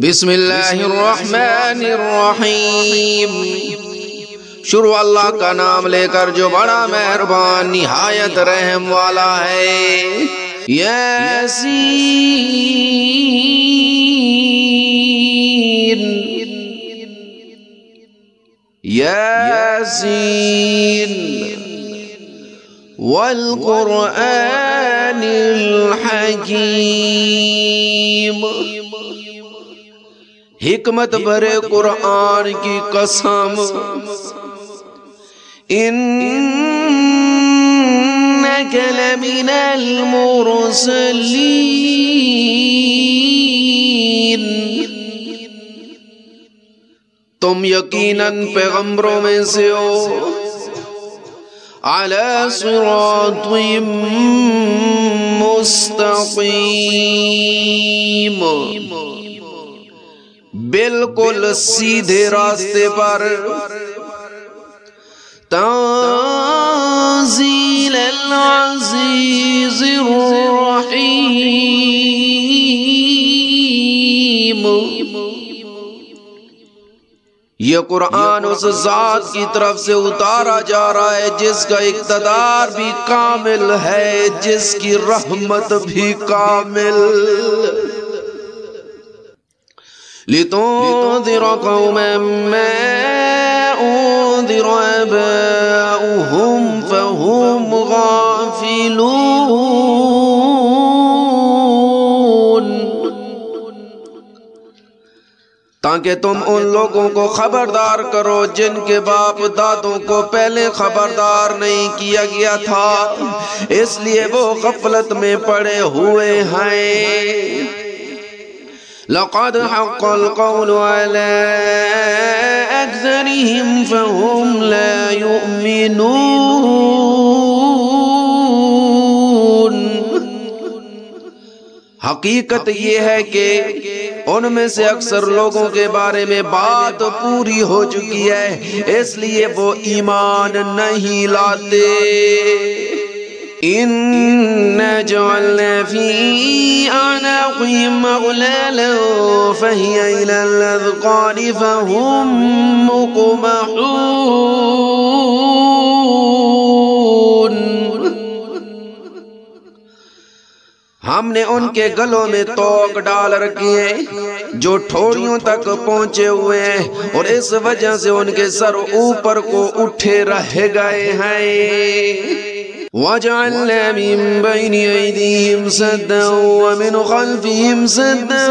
بسم اللہ الرحمن الرحیم۔ شروع اللہ کا نام لے کر جو بڑا مہربان نہایت رحم والا ہے۔ یاسین یاسین والقرآن الحکیم۔ حکمت بھرے قرآن کی قسم، انک لمن المرسلین، تم یقیناً پیغمبروں میں سے ہو، علی صراط مستقیم، بالکل سیدھے راستے پر۔ تنزیل العزیز الرحیم، یہ قرآن اس ذات کی طرف سے اتارا جا رہا ہے جس کا اقتدار بھی کامل ہے، جس کی رحمت بھی کامل۔ لِتُنذِرَ قَوْمًا مَّا أُنذِرَ آبَاؤُهُمْ فَهُمْ غَافِلُونَ، تاکہ تم ان لوگوں کو خبردار کرو جن کے باپ دادوں کو پہلے خبردار نہیں کیا گیا تھا، اس لیے وہ غفلت میں پڑے ہوئے ہیں۔ لقد حق القول على أكثرهم فهم لا يؤمنون، حقیقت یہ ہے کہ ان میں سے اکثر لوگوں کے بارے میں بات پوری ہو چکی ہے، اس لیے وہ ایمان نہیں لاتے۔ إِنَّا جَعَلْنَا فِي أَعْنَاقِهِمْ أَغْلَالًا فَهِيَ إِلَى الْأَذْقَانِ فَهُمْ مُقْمَحُونَ، ہم نے ان کے گلوں میں توق ڈال رکھی ہیں جو ٹھوڑیوں تک پہنچے ہوئے ہیں، اور اس وجہ سے ان کے سر اوپر کو اٹھے رہ گئے ہیں۔ وَجَعَلْنَا مِن بَيْنِ أَيْدِيهِمْ سَدًّا وَمِنْ خَلْفِهِمْ سَدًّا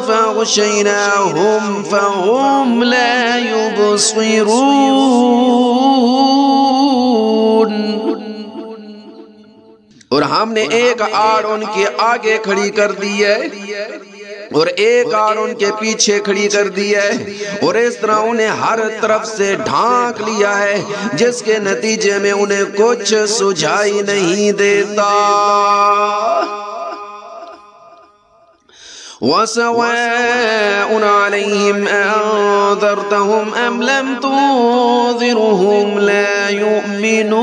فَأَغْشَيْنَاهُمْ فَهُمْ لَا يُبْصِرُونَ، اور ہم نے ایک آڑ ان کے آگے کھڑی کر دی ہے اور ایک آڑ ان کے پیچھے کھڑی کر دی ہے، اور اس طرح انہیں ہر طرف سے ڈھانک لیا ہے جس کے نتیجے میں انہیں کچھ سجھائی نہیں دیتا۔ وَسَوَاءٌ عَلَيْهِمْ أَنذَرْتَهُمْ أَمْ لَمْ تُنذِرْهُمْ لَا يُؤْمِنُونَ،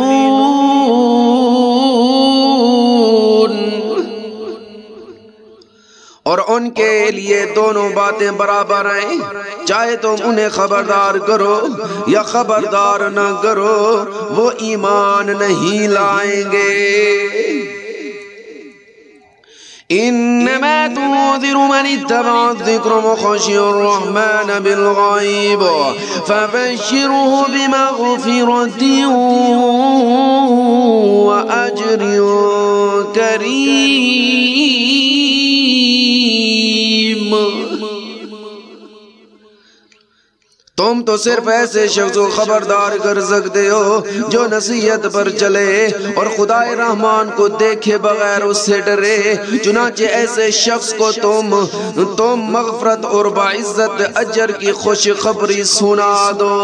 اور ان کے لیے دونوں باتیں برابر ہیں، چاہے تم انہیں خبردار کرو یا خبردار نہ کرو، وہ ایمان نہیں لائیں گے۔ إِنَّمَا تُنذِرُ مَنِ اتَّبَعَ الذِّكْرَ وَخَشِيَ الرَّحْمَنَ بِالْغَيْبِ فَبَشِّرْهُ بِمَغْفِرَةٍ وَأَجْرٍ كَرِيمٍ۔ تم تو صرف ایسے شخص کو خبردار کر سکتے ہو جو نصیحت پر چلے اور خدا رحمان کو دیکھے بغیر اس سے ڈرے، چنانچہ ایسے شخص کو تم مغفرت اور باعزت اجر کی خوشخبری سنا دو۔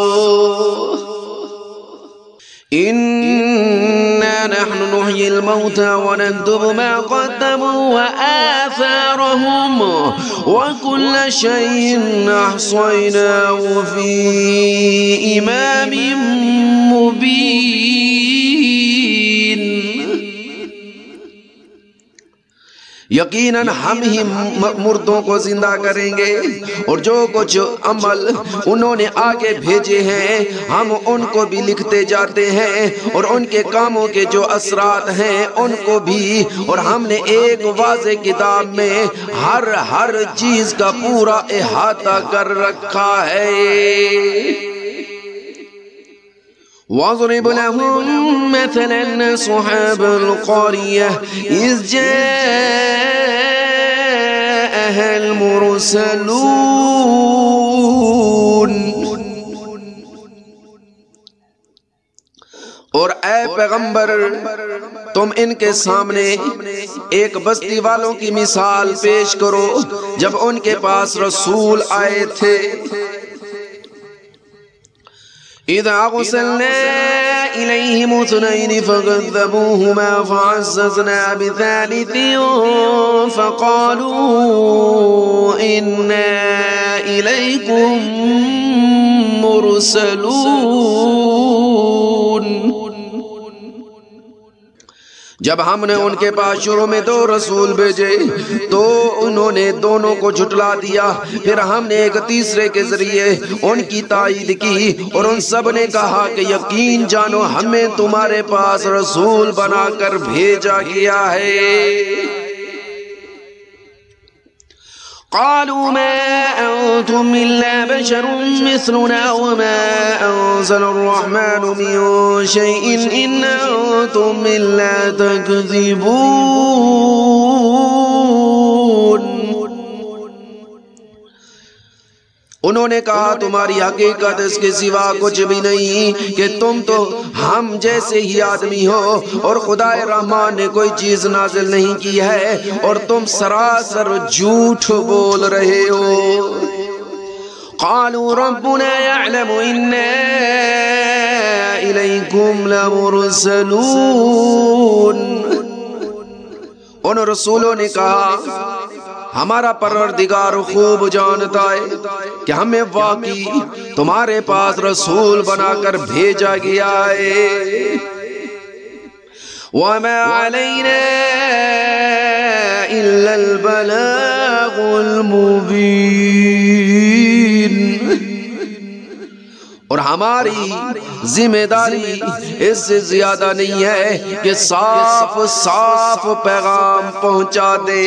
إِنَّا نَحْنُ نُحْيِي الْمَوْتَى وَنَكْتُبُ مَا قَدَّمُوا وَآثَارَهُمْ وَكُلَّ شَيْءٍ أَحْصَيْنَاهُ فِي إِمَامٍ مُبِينٍ۔ یقیناً ہم ہی مردوں کو زندہ کریں گے، اور جو کچھ عمل انہوں نے آگے بھیجے ہیں ہم ان کو بھی لکھتے جاتے ہیں، اور ان کے کاموں کے جو اثرات ہیں ان کو بھی، اور ہم نے ایک واضح کتاب میں ہر چیز کا پورا احاطہ کر رکھا ہے۔ وَاضْرِبْ لَهُم مَّثَلًا أَصْحَابَ الْقَرْيَةِ إِذْ جَاءَهَا الْمُرْسَلُونَ۔ اور اے پیغمبر تم ان کے سامنے ایک بستی والوں کی مثال پیش کرو جب ان کے پاس رسول آئے تھے۔ اذا ارسلنا الیہم اثنین فکذبوہما فعززنا بثالث فقالوا انا الیکم مرسلون۔ جب ہم نے ان کے پاس شروع میں 2 رسول بھیجے تو انہوں نے دونوں کو جھٹلا دیا، پھر ہم نے ایک تیسرے کے ذریعے ان کی تائید کی، اور ان سب نے کہا کہ یقین جانو ہمیں تمہارے پاس رسول بنا کر بھیجا گیا ہے۔ قالوا ما أنتم إلا بشر مثلنا وما أنزل الرحمن من شيء إن أنتم إلا تكذبون۔ انہوں نے کہا تمہاری حقیقت اس کے سوا کچھ بھی نہیں کہ تم تو ہم جیسے ہی آدمی ہو، اور خدا رحمان نے کوئی چیز نازل نہیں کی ہے اور تم سراسر جھوٹ بول رہے ہو۔ قالوا ربنا يعلم إنا إليكم لمرسلون۔ ان رسولوں نے کہا ہمارا پروردگار خوب جانتا ہے کہ ہمیں واقعی تمہارے پاس رسول بنا کر بھیجا گیا ہے۔ وَمَا عَلَيْنَا إِلَّا الْبَلَاغُ الْمُبِينُ۔ اور ہماری ذمہ داری اس سے زیادہ نہیں ہے کہ صاف پیغام پہنچا دے۔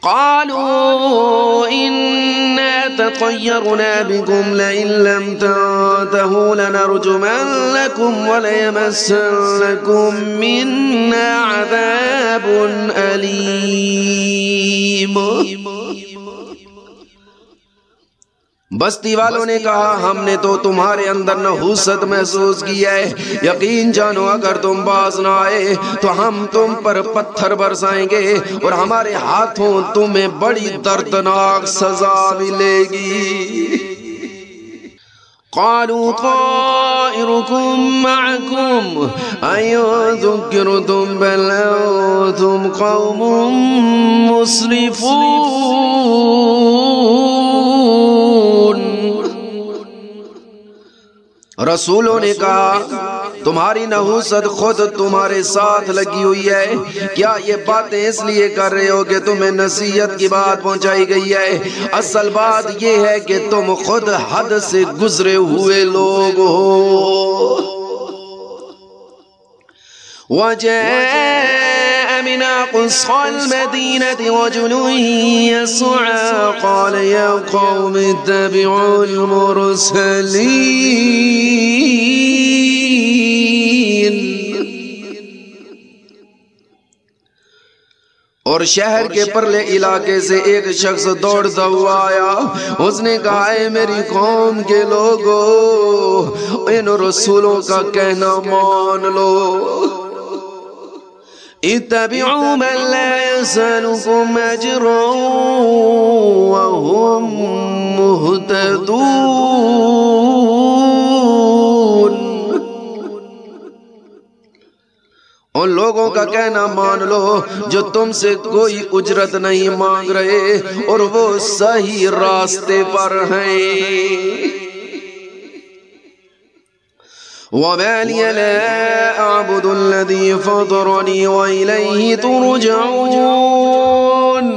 قالوا إنا تطيرنا بكم لئن لم تنتهوا لنرجمنكم وليمسنكم منا عذاب أليم۔ بستی والوں نے کہا ہم نے تو تمہارے اندر نحوست محسوس کی ہے، یقین جانو اگر تم باز نہ آئے تو ہم تم پر پتھر برسائیں گے اور ہمارے ہاتھوں تمہیں بڑی دردناک سزا ملے گی۔ قالوا طائركم معكم أئن ذكرتم بل أنتم قوم مسرفون۔ رسولوں نے کہا تمہاری نحوست خود تمہارے ساتھ لگی ہوئی ہے، کیا یہ باتیں اس لیے کر رہے ہو کہ تمہیں نصیحت کی بات پہنچائی گئی ہے؟ اصل بات یہ ہے کہ تم خود حد سے گزرے ہوئے لوگ ہو۔ وَجَاءَ مِنْ أَقْصَى الْمَدِينَةِ رَجُلٌ يَسْعَىٰ قَالَ يَا قَوْمِ اتَّبِعُوا الْمُرْسَلِينَ۔ اور شہر کے پرلے علاقے سے ایک شخص دوڑتا ہوا آیا، اس نے کہا اے میری قوم کے لوگو ان رسولوں کا کہنا مان لو۔ اتبعوا من لا يسألكم أجرا وهم مهتدون۔ ان لوگوں کا کہنا مان لو جو تم سے کوئی اجرت نہیں مانگ رہے اور وہ صحیح راستے پر ہیں۔ وَمَا لِيَ لَا أَعْبُدُ الَّذِي فَطَرَنِي وَإِلَيْهِ تُرْجَعُونَ۔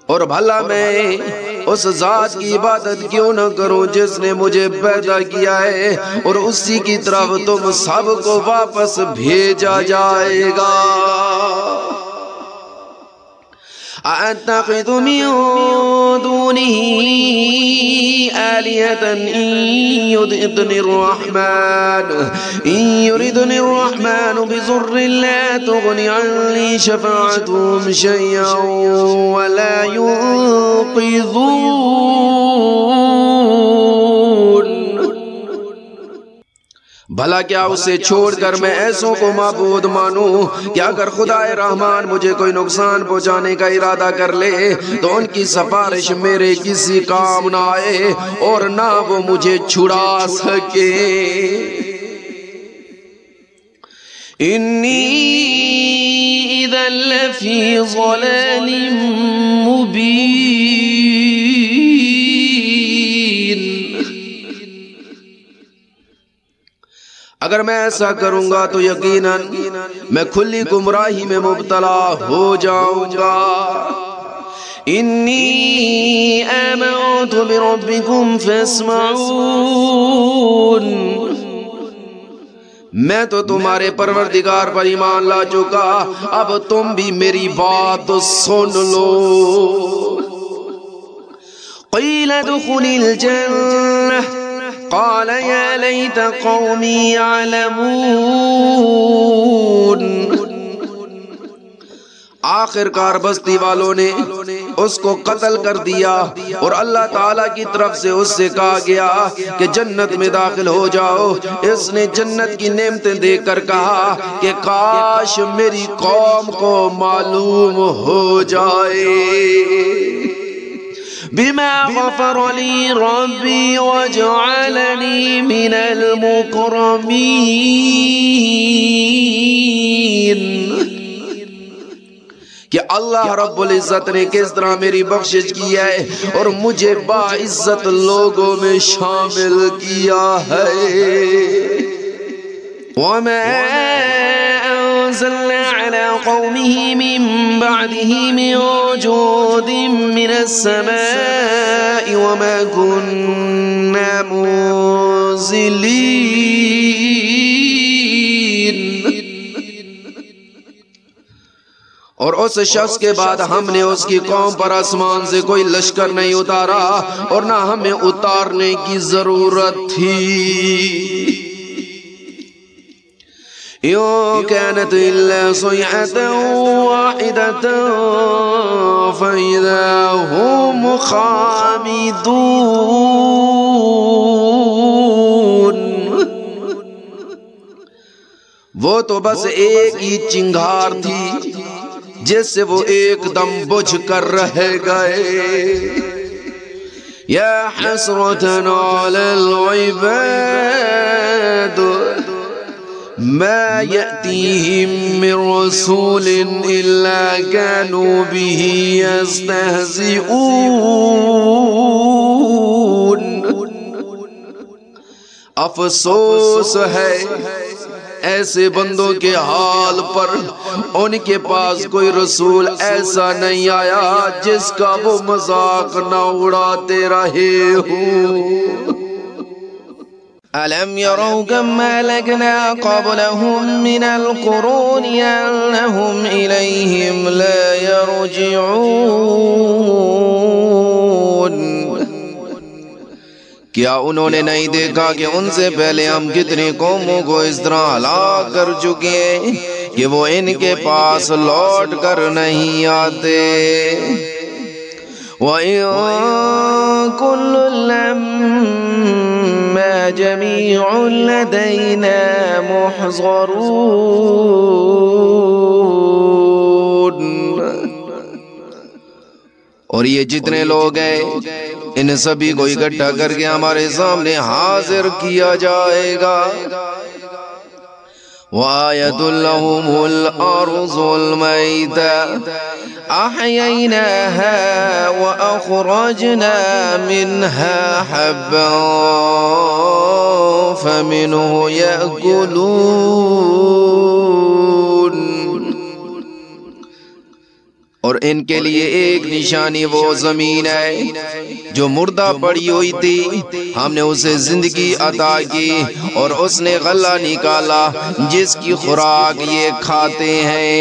اور بھلا میں اس ذات کی عبادت کیوں نہ کروں جس نے مجھے پیدا کیا ہے اور اسی کی طرف تم سب کو واپس بھیجا جائے گا۔ أَأَتَّخِذُ مِن دُونِهِ آلِهَةً إِن يُرِدْنِ الرَّحْمَنُ بِضُرٍّ لَّا تُغْنِ عَنِّي شَفَاعَتُهُمْ شَيْئًا وَلَا يُنقِذُونَ۔ بھلا کیا اسے چھوڑ کر میں ایسوں کو معبود مانوں کہ اگر خدا رحمان مجھے کوئی نقصان پہنچانے کا ارادہ کر لے تو ان کی سفارش میرے کسی کام نہ آئے اور نہ وہ مجھے چھڑا سکے۔ انی اذا لفی ضلال مبین۔ اگر میں ایسا کروں گا تو یقیناً میں کھلی گمراہی میں مبتلا ہو جاؤں گا۔ انی آمنت بربکم فاسمعون۔ میں تو تمہارے پروردگار پر ایمان لا چکا، اب تم بھی میری بات سن لو۔ قیل ادخل الجنہ قال یا لیت قومی یعلمون۔ آخر کار بستی والوں نے اس کو قتل کر دیا اور اللہ تعالیٰ کی طرف سے اس سے کہا گیا کہ جنت میں داخل ہو جاؤ۔ اس نے جنت کی نعمتیں دیکھ کر کہا کہ کاش میری قوم کو معلوم ہو جائے۔ بما غفر لی ربی وجعلنی من المکرمین۔ کہ اللہ رب العزت نے کس طرح میری بخشش کی ہے اور مجھے باعزت لوگوں میں شامل کیا ہے۔ وَمَا أَنزَلْنَا عَلَىٰ قَوْمِهِ مِن بَعْدِهِ مِن جُندٍ مِّنَ السَّمَاءِ وَمَا كُنَّا مُنزِلِينَ۔ اور اس شخص کے بعد ہم نے اس کی قوم پر آسمان سے کوئی لشکر نہیں اتارا اور نہ ہمیں اتارنے کی ضرورت تھی۔ إِن كَانَتْ إِلَّا صَيْحَةً وَاحِدَةً فَإِذَا هُمْ خَامِدُونَ۔ وہ تو بس ایک ہی چنگھار تھی جس سے وہ ایک دم بجھ کر رہ گئے۔ یا حسرتاً علی العباد ما يأتيهم من رسول إلا كانوا به يستهزئون۔ افسوس ہے ایسے بندوں کے حال پر، ان کے پاس کوئی رسول ایسا نہیں آیا جس کا وہ مذاق نہ اڑاتے رہے ہوں۔ أَلَمْ يَرَوْا كَمْ أَهْلَكْنَا قَبْلَهُمْ مِنَ الْقُرُونِ أَنَّهُمْ إِلَيْهِمْ لَا يَرْجِعُونَ۔ کیا انہوں نے نہیں دیکھا کہ ان سے پہلے ہم کتنی قوموں کو اس طرح ہلاک کر چکے ہیں کہ وہ ان کے پاس لوٹ کر نہیں آتے۔ وَإِن كُلٌّ لَّمَّا جَمِيعٌ لَّدَيْنَا مُحْضَرُونَ۔ اور یہ جتنے لوگ ہیں ان سبھی کو اکٹھا کر کے ہمارے سامنے حاضر کیا جائے گا۔ وَآيَةٌ لَّهُمُ الْأَرْضُ الْمَيْتَةُ أحييناها وأخرجنا منها حبا فمنه يأكلون. اور ان کے لیے ایک نشانی وہ زمین ہے جو مردہ پڑی ہوئی تھی، ہم نے اسے زندگی عطا کی اور اس نے غلہ نکالا جس کی خوراک یہ کھاتے ہیں.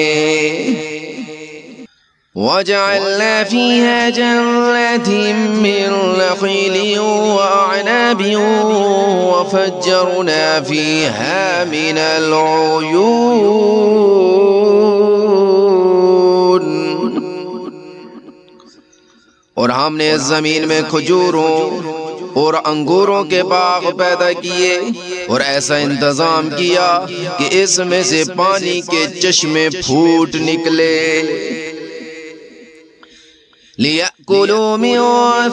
وَجَعَلْنَا فِيهَا جَنَّاتٍ مِّن نَخِيلٍ وَأَعْنَابٍ وَفَجَّرْنَا فِيهَا مِنَ الْعُيُونِ. اور ہم نے اس زمین میں کھجوروں اور انگوروں کے باغ پیدا کیے اور ایسا انتظام کیا کہ اس میں سے پانی کے چشمے پھوٹ نکلے. لِيَأْكُلُوا مِن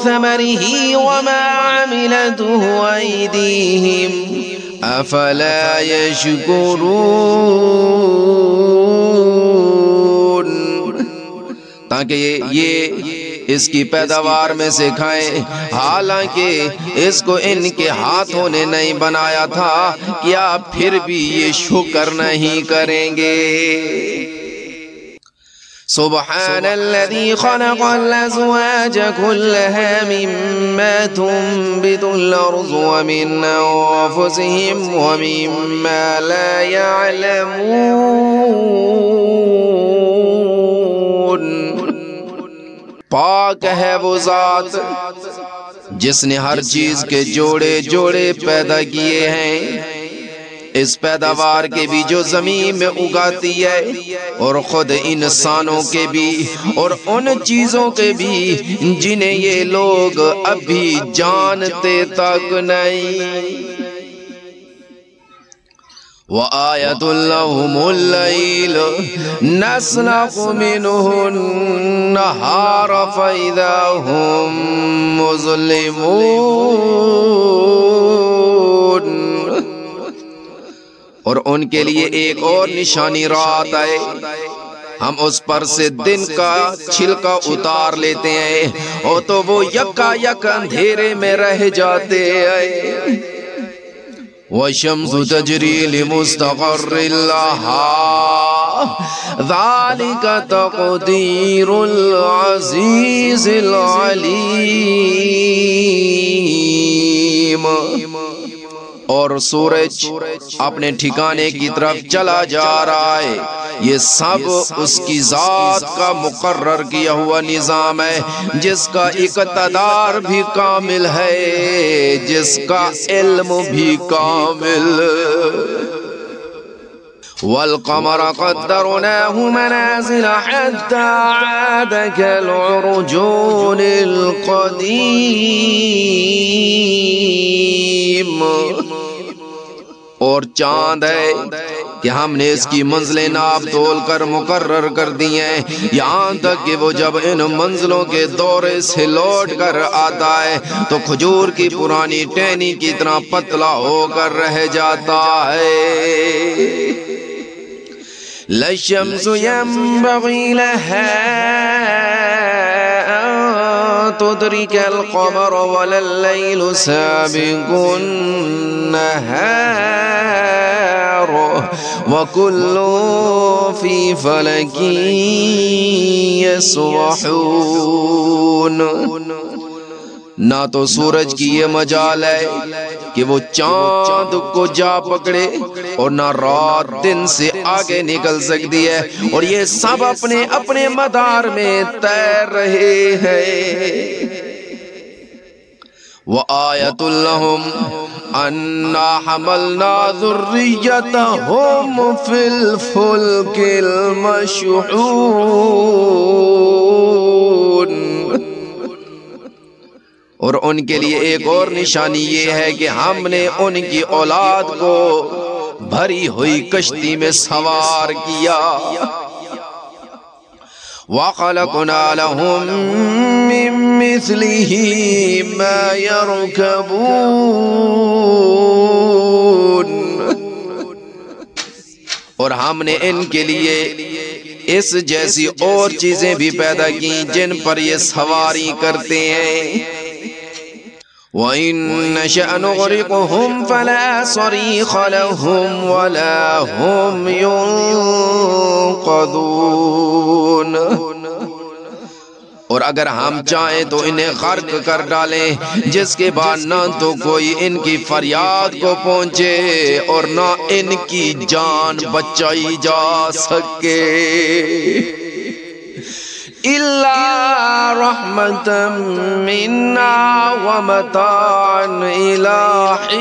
ثَمَرِهِ وَمَا عَمِلَتْهُ أَيْدِيهِمْ أَفَلَا يَشْكُرُونَ. تاکہ یہ اس کی پیداوار میں سے کھائیں، حالانکہ اس کو ان کے ہاتھوں نے نہیں بنایا تھا، کیا پھر بھی یہ شکر نہیں کریں گے؟ سبحان الذي خلق الأزواج كلها مما تنبت الأرض ومن أنفسهم ومما لا يعلمون. پاک ہے وہ ذات جس نے ہر چیز کے جوڑے جوڑے پیدا کیے ہیں، اس پیداوار کے بھی جو زمین میں اگاتی ہے، اور خود انسانوں کے بھی اور ان چیزوں کے بھی جنہیں یہ لوگ ابھی جانتے تک نہیں. وَآيَةٌ لَهُمُ اللَّيْلُ نَسْلَخُ مِنْهُ النَّهَارَ فَإِذَا هُمْ مُظْلِمُونَ. اور ان کے لیے ایک اور نشانی رات ہے، ہم اس پر سے دن کا چھلکا اتار لیتے ہیں اور تو وہ یکا یک اندھیرے میں رہ جاتے ہیں. وَالشَّمْسُ تَجْرِي لِمُسْتَقَرٍّ لَهَا ذَلِكَ تَقْدِيرُ الْعَزِيزِ الْعَلِيمِ. اور سورج اپنے ٹھکانے کی طرف چلا جا رہا ہے، یہ سب اس کی ذات کا مقرر کیا ہوا نظام ہے جس کا اقتدار بھی کامل ہے، جس کا علم بھی کامل. وَالْقَمَرَ قَدَّرْنَاهُ مَنَازِلَ حَتَّى عَادَ كَالْعُرْجُونِ الْقَدِيمِ. اور چاند ہے کہ ہم نے اس کی منزلیں ناپ تول کر مقرر کر دی ہیں، یہاں تک کہ وہ جب ان منزلوں کے دورے سے لوٹ کر آتا ہے تو کھجور کی پرانی ٹہنی کی طرح پتلا ہو کر رہ جاتا ہے. لا الشمس ينبغي لها أن تدرك القمر ولا الليل سابق النهار وكل في فلك يسبحون. نہ تو سورج کی یہ مجال ہے کہ وہ چاند کو جا پکڑے اور نہ رات دن سے آگے نکل سکتی ہے، اور یہ سب اپنے اپنے مدار میں تیر رہے ہیں. وَآيَةٌ لَهُمْ أَنَّا حَمَلْنَا ذُرِّيَّتَهُمْ فِي الْفُلْكِ الْمَشْحُونِ. اور ان کے لیے ایک اور نشانی یہ ہے کہ ہم نے ان کی اولاد کو بھری ہوئی کشتی میں سوار کیا. وَخَلَقْنَا لَهُم مِّن مِّثْلِهِ مَا يَرْكَبُونَ. اور ہم نے ان کے لیے اس جیسی اور چیزیں بھی پیدا کی جن پر یہ سواری کرتے ہیں۔ وَإِن نَّشَأْ نُغْرِقْهُمْ فَلَا صَرِيخَ لَهُمْ وَلَا هُمْ يُنقَذُونَ۔ اور اگر ہم چاہیں تو انہیں غرق کر ڈالیں، جس کے بعد نہ تو کوئی ان کی فریاد کو پہنچے اور نہ ان کی جان بچائی جا سکے۔ إِلَّا رَحْمَةً مِّنَّا وَمَتَاعًا إِلَىٰ حِينٍ۔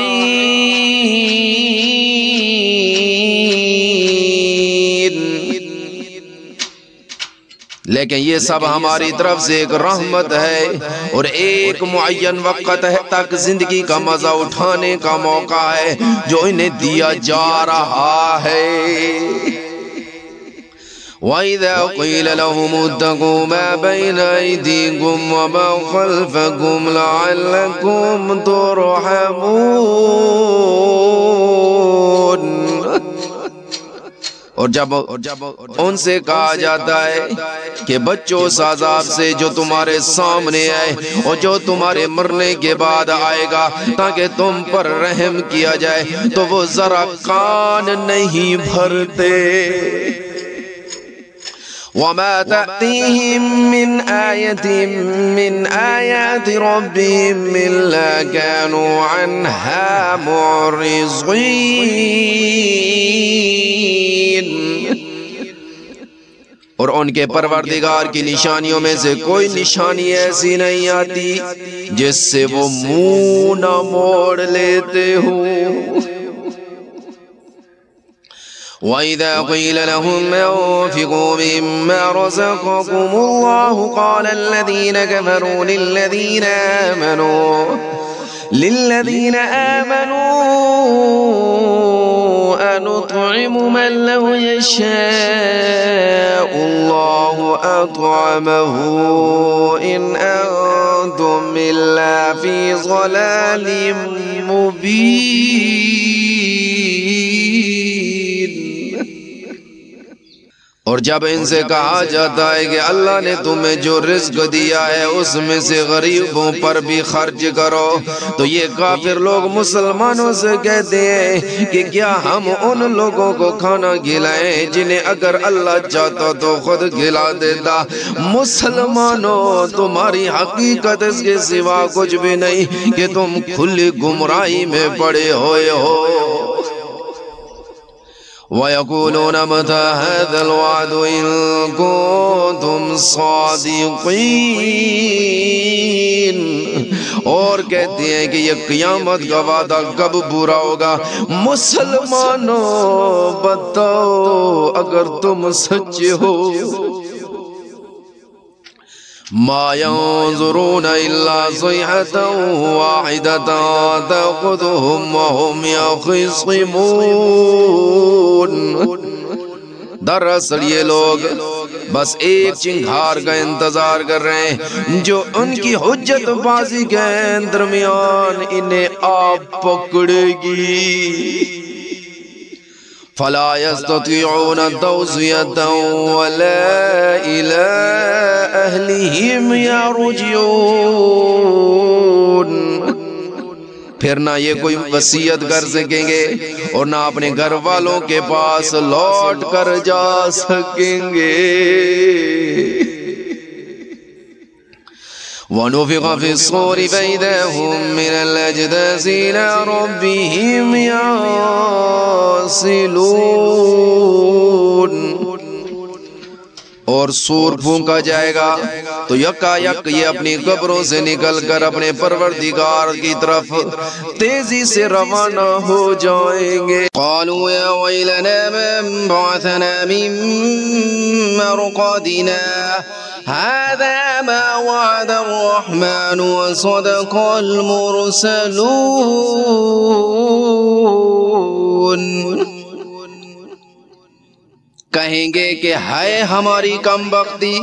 لیکن یہ سب ہماری طرف سے ایک رحمت ہے اور ایک معین وقت تک زندگی کا مزہ اٹھانے کا موقع ہے جو انہیں دیا جا رہا ہے۔ وَإِذَا قِيلَ لَهُمُ اتَّقُوا مَا بَيْنَ أَيْدِيكُمْ وَمَا خَلْفَكُمْ لَعَلَّكُمْ تُرْحَمُونَ۔ اور جب ان سے کہا جاتا ہے کہ بچو اس عذاب سے جو تمہارے سامنے ہے اور جو تمہارے مرنے کے بعد آئے گا تاکہ تم پر رحم کیا جائے، تو وہ ذرا کان نہیں بھرتے۔ وَمَا تَأْتِيهِم مِّنْ آيَةٍ مِّنْ آيَاتِ رَبِّهِمْ إِلَّا كَانُوا عَنْهَا مُعْرِضِينَ۔ اور ان کے پروردگار کی نشانیوں میں سے کوئی نشانی ایسی نہیں آتی جس سے وہ منہ نہ موڑ لیتے ہوں۔ وَإِذَا قِيلَ لَهُمْ أَنفِقُوا مِمَّا رَزَقَكُمُ اللَّهُ قَالَ الَّذِينَ كَفَرُوا لِلَّذِينَ آمَنُوا أَنُطْعِمُ مَن لَّوْ يَشَاءُ اللَّهُ أَطْعَمَهُ إِنْ أَنتُمْ إِلَّا فِي ضَلَالٍ مُّبِينٍ۔ اور جب ان سے کہا جاتا ہے کہ اللہ نے تمہیں جو رزق دیا ہے اس میں سے غریبوں پر بھی خرچ کرو، تو یہ کافر لوگ مسلمانوں سے کہتے ہیں کہ کیا ہم ان لوگوں کو کھانا کھلائیں جنہیں اگر اللہ چاہتا تو خود کھلا دیتا۔ مسلمانوں، تمہاری حقیقت اس کے سوا کچھ بھی نہیں کہ تم کھلی گمراہی میں پڑے ہوئے ہو۔ وَيَقُولُونَ مَتَىٰ هَٰذَا الْوَعْدُ إِن كُنتُمْ صَادِقِينَ۔ اور کہتے ہیں کہ یہ قیامت کا وعدہ کب پورا ہوگا؟ مسلمانوں بتاؤ اگر تم سچے ہو۔ مَا يَنظُرُونَ إِلَّا صَيْحَةً وَاحِدَةً تَأْخُذُهُمْ وَهُمْ يَخِصِّمُونَ۔ دراصل یہ لوگ بس ایک چنگھار کا انتظار کر رہے ہیں جو ان کی حجت بازی کے درمیان انہیں آ پکڑے گی۔ فَلَا يَسْتَطِيعُونَ تَوْصِيَةً وَلَا إِلَىٰ أَهْلِهِمْ يَرْجِعُونَ۔ پھر نہ یہ کوئی وصیت کر سکیں گے اور نہ اپنے گھر والوں کے پاس لوٹ کر جا سکیں گے۔ وَنُفِخَ فِي الصُّورِ فَإِذَا هُم مِّنَ الْأَجْدَاثِ إِلَىٰ رَبِّهِمْ يَنسِلُونَ۔ اور سور پھونکا جائے گا تو یکا یک یہ اپنی قبروں سے نکل کر اپنے پروردگار کی طرف تیزی سے روانہ ہو جائیں گے۔ قالوا یا ویلنا من بعثنا من مرقدنا هذا ما وعد الرحمن وصدق المرسلون۔ کہیں گے کہ ہے ہماری کم بختی،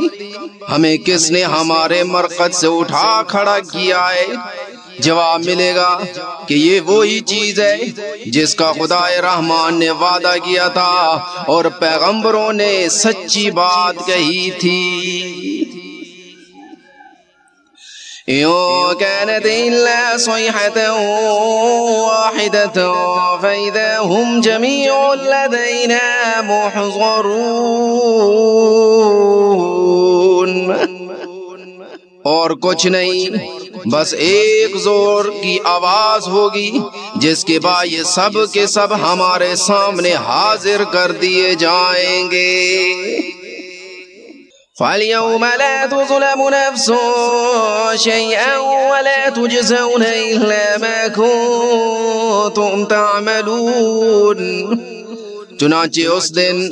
ہمیں کس نے ہمارے مرقد سے اٹھا کھڑا کیا ہے؟ جواب ملے گا کہ یہ وہی چیز ہے جس کا خدا رحمان نے وعدہ کیا تھا اور پیغمبروں نے سچی بات کہی تھی۔ إن كانت إلا صيحة واحدة فإذا هم جميع لدينا محضرون۔ اور کچھ نہیں، بس ایک زور کی آواز ہوگی جس کے بعد یہ سب کے سب ہمارے سامنے حاضر کر دیے جائیں گے۔ فَالْيَوْمَ لَا تُظْلَمُ نَفْسٌ شَيْئًا وَلَا تُجْزَوْنَ إِلَّا مَا كُنتُمْ تَعْمَلُونَ۔ چنانچہ اس دن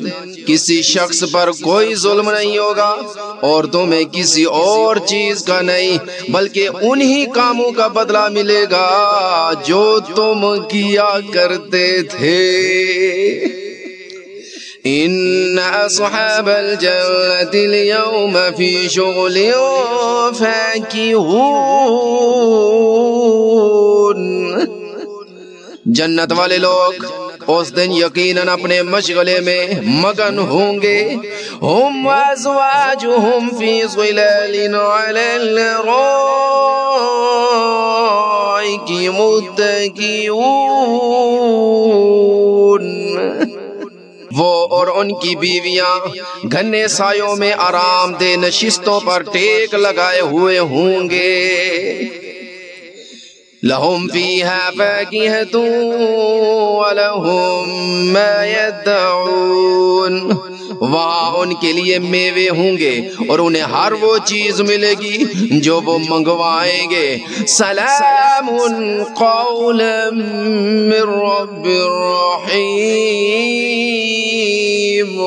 کسی شخص پر کوئی ظلم نہیں ہوگا اور تمہیں کسی اور چیز کا نہیں بلکہ انہی کاموں کا بدلہ ملے گا جو تم کیا کرتے تھے۔ إن أصحاب الجنة اليوم في شغل فاكهون۔ جنت والے لوگ اس دن یقیناً اپنے مشغلے میں مگن ہوں گے۔ ہم وازواجہم فی ظلال علی الارائک متکئون۔ وہ اور ان کی بیویاں گھنے سایوں میں آرام دہ نشستوں پر ٹیک لگائے ہوئے ہوں گے۔ لہم فیہا فاکہۃ ولہم ما یدعون۔ وہاں ان کے لیے میوے ہوں گے اور انہیں ہر وہ چیز ملے گی جو وہ منگوائیں گے۔ سلام قولا من رب الرحیم۔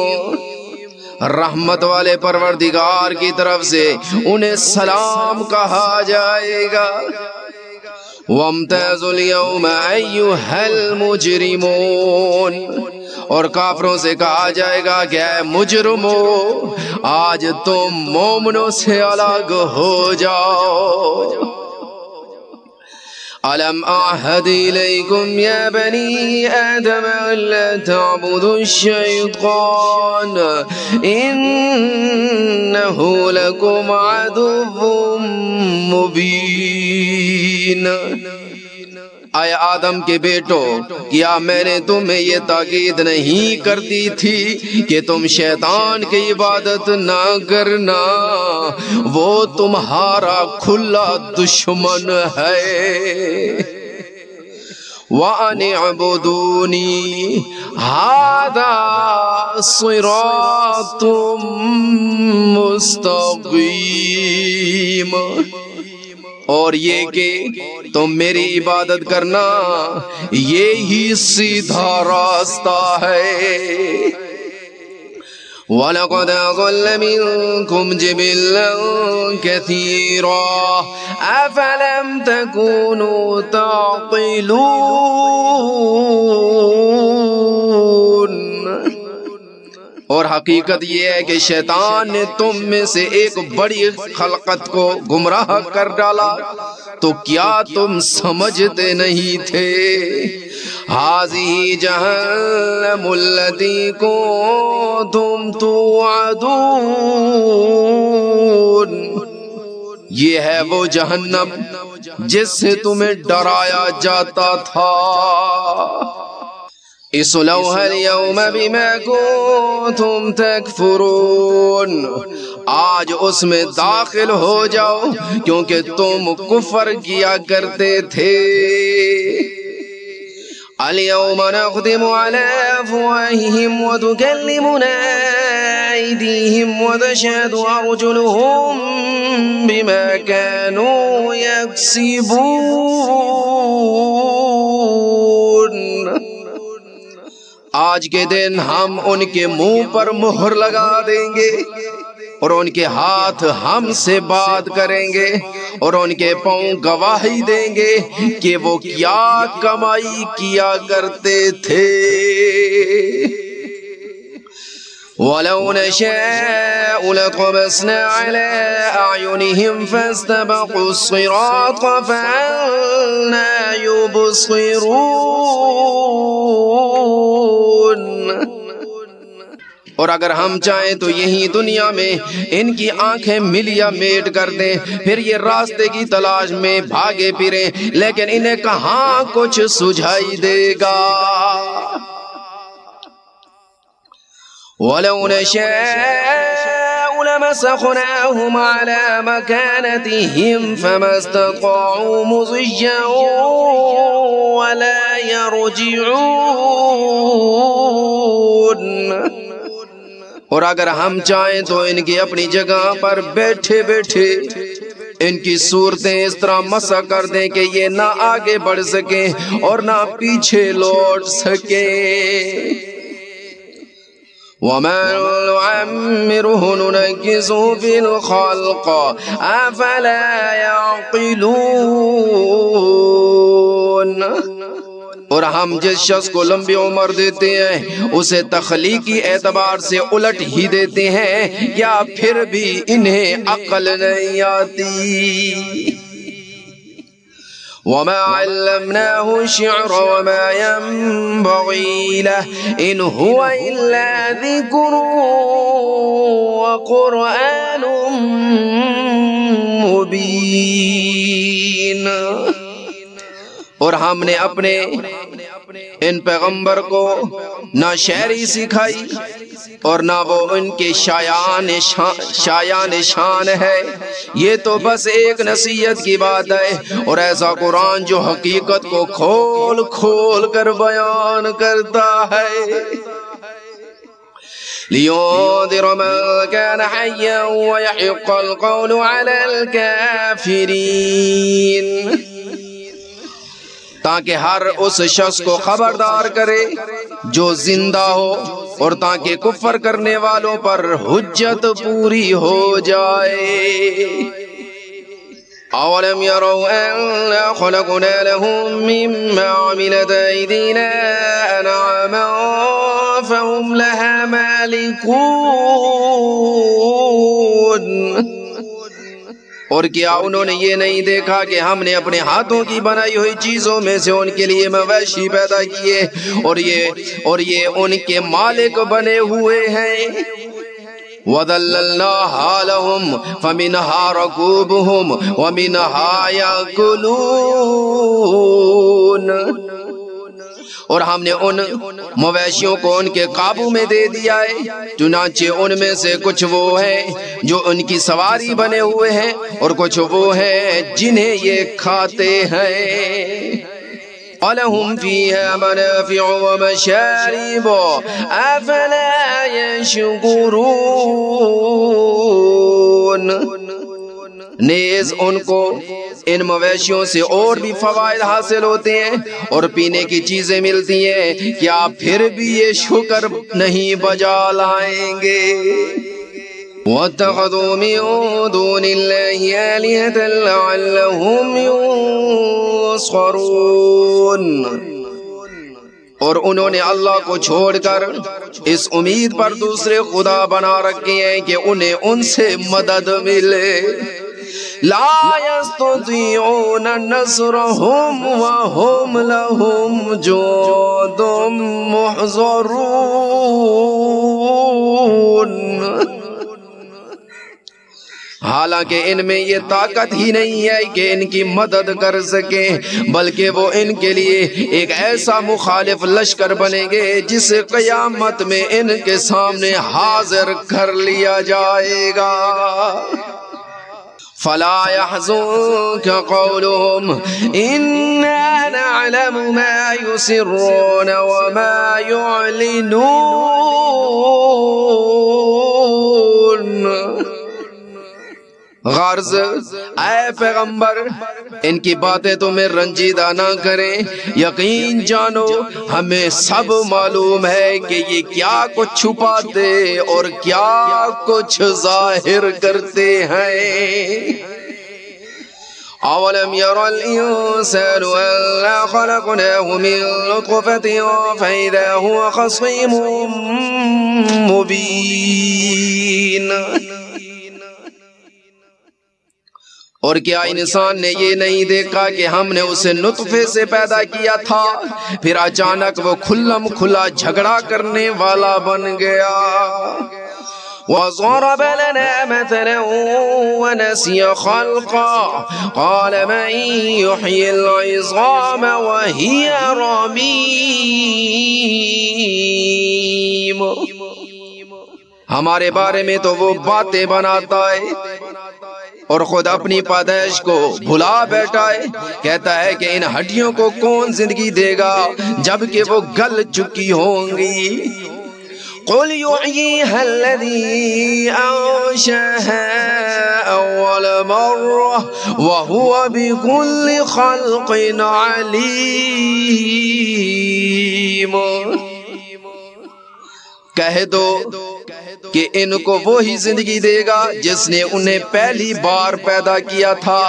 رحمت والے پروردگار کی طرف سے انہیں سلام کہا جائے گا۔ وَامْتَازُوا الْيَوْمَ أَيُّهَا الْمُجْرِمُونَ۔ اور کافروں سے کہا جائے گا کہ اے مجرمو، آج تم مومنوں سے الگ ہو جاؤ۔ أَلَمْ أَعْهَدْ إِلَيْكُمْ يَا بَنِي آدَمَ أَلَّا تَعْبُدُوا الشَّيْطَانَ إِنَّهُ لَكُمْ عَدُوٌّ مُبِينٌ۔ اے آدم کے بیٹو، کیا میں نے تمہیں یہ تاکید نہیں کرتی تھی کہ تم شیطان کی عبادت نہ کرنا؟ وہ تمہارا کھلا دشمن ہے۔ وَأَنِ اعْبُدُونِي هَذَا صِرَاطٌ مُسْتَقِيمٌ۔ اور یہ کہ تم میری عبادت کرنا، یہی سیدھا راستہ ہے۔ وَلَقَدْ أَضَلَّ مِنكُمْ جِبِلًّا كَثِيرًا أَفَلَمْ تَكُونُوا تَعْقِلُونَ۔ اور حقیقت یہ ہے کہ شیطان نے تم میں سے ایک بڑی خلقت کو گمراہ کر ڈالا، تو کیا تم سمجھتے نہیں تھے؟ هَذِهِ جَهَنَّمُ الَّتِي كُنتُمْ تُوعَدُونَ۔ یہ ہے وہ جہنم جس سے تمہیں ڈرایا جاتا تھا۔ اصلوها اليوم بما كنتم تكفرون۔ آج اس میں داخل ہو جاؤ کیونکہ تم کفر کیا کرتے تھے۔ اليوم نختم على أفواههم وتكلمنا أيديهم وتشهد أرجلهم بما كانوا يكسبون۔ آج کے دن ہم ان کے منہ پر مہر لگا دیں گے اور ان کے ہاتھ ہم سے بات کریں گے اور ان کے پاؤں گواہی دیں گے کہ وہ کیا کمائی کیا کرتے تھے۔ وَلَوْ نَشَاءُ لَطَمَسْنَا عَلَىٰ أَعْيُنِهِمْ فَاسْتَبَقُوا الصِّرَاطَ فَأَنَّىٰ يُبْصِرُونَ۔ اور اگر ہم چاہیں تو یہی دنیا میں ان کی آنکھیں ملیا میٹ کر دیں، پھر یہ راستے کی تلاش میں بھاگے پھریں، لیکن انہیں کہاں کچھ سجھائی دے گا۔ وَلَوْ نَشَاءُ لَمَسَخْنَاهُمْ عَلَىٰ مَكَانَتِهِمْ فَمَا اسْتَطَاعُوا مُضِيًّا وَلَا يَرْجِعُونَ۔ اور اگر ہم چاہیں تو ان کی اپنی جگہ پر بیٹھے بیٹھے ان کی صورتیں اس طرح مسح کر دیں کہ یہ نہ آگے بڑھ سکیں اور نہ پیچھے لوٹ سکیں۔ وَمَا نُعَمِّرْهُ نُنَكِّسْهُ فِي الْخَلْقِ أَفَلَا يَعْقِلُونَ۔ اور ہم جس شخص کو لمبی عمر دیتے ہیں اسے تخلیقی اعتبار سے الٹ ہی دیتے ہیں، یا پھر بھی انہیں عقل نہیں آتی۔ وَمَا عَلَّمْنَاهُ الشِّعْرَ وَمَا يَنبَغِي لَهُ إِنْ هُوَ إِلَّا ذِكْرٌ وَقُرْآنٌ مُبِينٌ۔ اور ہم نے اپنے ان پیغمبر کو نہ شاعری سکھائی اور نہ وہ ان کے شایان شان ہے، یہ تو بس ایک نصیحت کی بات ہے، اور ایسا قرآن جو حقیقت کو کھول کھول کر بیان کرتا ہے۔ لِيُنذِرَ مَن كَانَ حَيًّا وَيَحِقَّ الْقَوْلُ عَلَى الْكَافِرِينَ، تاکہ ہر اس شخص کو خبردار کرے جو زندہ ہو، اور تاکہ کفر کرنے والوں پر حجت پوری ہو جائے۔ أَوَلَمْ يَرَوْا أَنَّا خَلَقْنَا لَهُم مِّمَّا عَمِلَتْ أَيْدِينَا أَنْعَامًا فَهُمْ لَهَا مَالِكُونَ۔ اور کیا انہوں نے یہ نہیں دیکھا کہ ہم نے اپنے ہاتھوں کی بنائی ہوئی چیزوں میں سے ان کے لیے مویشی پیدا کیے، اور یہ ان کے مالک بنے ہوئے ہیں۔ وَذَلَّلْنَاهَا لَهُمْ فَمِنْهَا رَكُوبُهُمْ وَمِنْهَا يَأْكُلُونَ۔ اور ہم نے ان مویشیوں کو ان کے قابو میں دے دیا ہے، چنانچہ ان میں سے کچھ وہ ہیں جو ان کی سواری بنے ہوئے ہیں، اور کچھ وہ ہیں جنہیں یہ کھاتے ہیں۔ وَلَهُمْ فِيهَا مَنَافِعُ وَمَشَارِبُ أَفَلَا يَشْكُرُونَ۔ نیز ان کو ان مویشیوں سے اور بھی فوائد حاصل ہوتے ہیں اور پینے کی چیزیں ملتی ہیں، کیا پھر بھی یہ شکر نہیں بجا لائیں گے؟ وَاتَّخَذُوا مِن دُونِ اللَّهِ آلِهَةً لَعَلَّهُمْ يُنصَرُونَ۔ اور انہوں نے اللہ کو چھوڑ کر اس امید پر دوسرے خدا بنا رکھے ہیں کہ انہیں ان سے مدد ملے۔ لا يستطيعون نصرهم وهم لهم جند محضرون۔ حالانکہ ان میں یہ طاقت ہی نہیں ہے کہ ان کی مدد کر سکیں، بلکہ وہ ان کے لیے ایک ایسا مخالف لشکر بنیں گے جسے قیامت میں ان کے سامنے حاضر کر لیا جائے گا۔ فَلَا يَحْزُنكَ قَوْلُهُمْ إِنَّا نَعْلَمُ مَا يُسِرُّونَ وَمَا يُعْلِنُونَ۔ غرض اے پیغمبر ان کی باتیں تمہیں رنجیدہ نہ کریں، یقین جانو ہمیں سب معلوم ہے کہ یہ کیا کچھ چھپاتے اور کیا کچھ ظاہر کرتے ہیں۔ أولم ير الإنسان أنا خلقناه من نطفة فإذا هو خصيم مبين. اور کیا انسان نے یہ نہیں دیکھا کہ ہم نے اسے نطفے سے پیدا کیا تھا، پھر اچانک وہ کھلم کھلا جھگڑا کرنے والا بن گیا. وضرب لنا مثلا ونسي خلقا قال من يحيي العظام وهي رميم. ہمارے بارے میں تو وہ باتیں بناتا ہے اور خود اپنی پیدائش کو بھلا بیٹھا ہے. کہتا ہے کہ ان ہڈیوں کو کون زندگی دے گا جبکہ وہ گل چکی ہوں گی. قل يحييها الذي أنشأها أول مرة وهو بكل خلق عليم. کہہ دو کہ ان کو وہی زندگی دے گا جس نے انہیں پہلی بار پیدا کیا تھا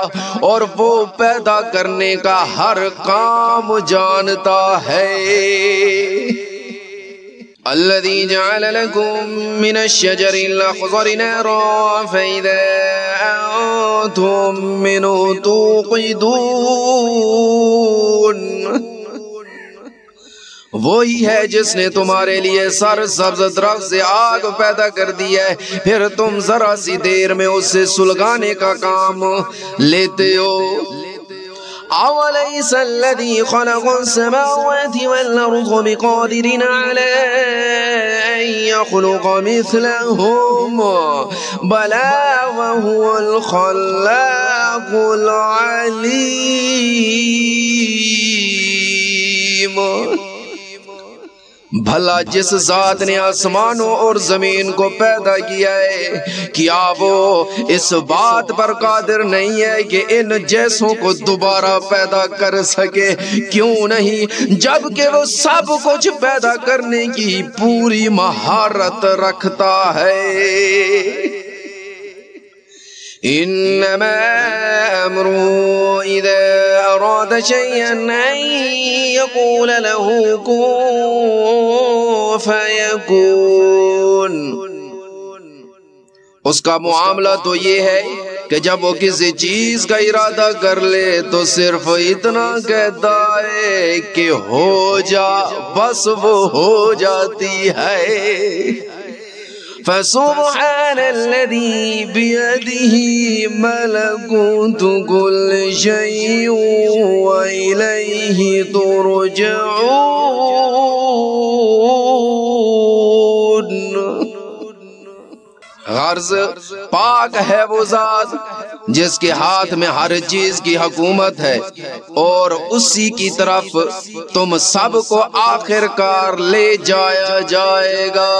اور وہ پیدا کرنے کا ہر کام جانتا ہے. الذي جعل لكم من الشجر الأخضر نارا فإذا أنتم منه توقدون. وہی ہے جس نے تمہارے لیے سر سبز درخت سے آگ پیدا کر دی ہے، پھر تم ذرا سی دیر میں اسے سلگانے کا کام لیتے ہو. أوليس الذي خلق السماوات والأرض بقادر على أن يخلق مثلهم بلى وهو الخلاق العليم. بھلا جس ذات نے آسمانوں اور زمین کو پیدا کیا ہے، کیا وہ اس بات پر قادر نہیں ہے کہ ان جیسوں کو دوبارہ پیدا کر سکے؟ کیوں نہیں، جبکہ وہ سب کچھ پیدا کرنے کی پوری مہارت رکھتا ہے. انما امره اذا اراد شيئا ان يقول له كن فيكون. اس کا معاملہ تو یہ ہے کہ جب وہ کسی چیز کا ارادہ کر لے تو صرف اتنا کہتا ہے کہ ہو جا، بس وہ ہو جاتی ہے. فسبحان الذي بيده ملكوت كل شيء وإليه ترجعون. غرض پاک ہے وہ ذات جس کے ہاتھ میں ہر چیز کی حکومت ہے اور اسی کی طرف تم سب کو آخر کار لے جایا جائے گا.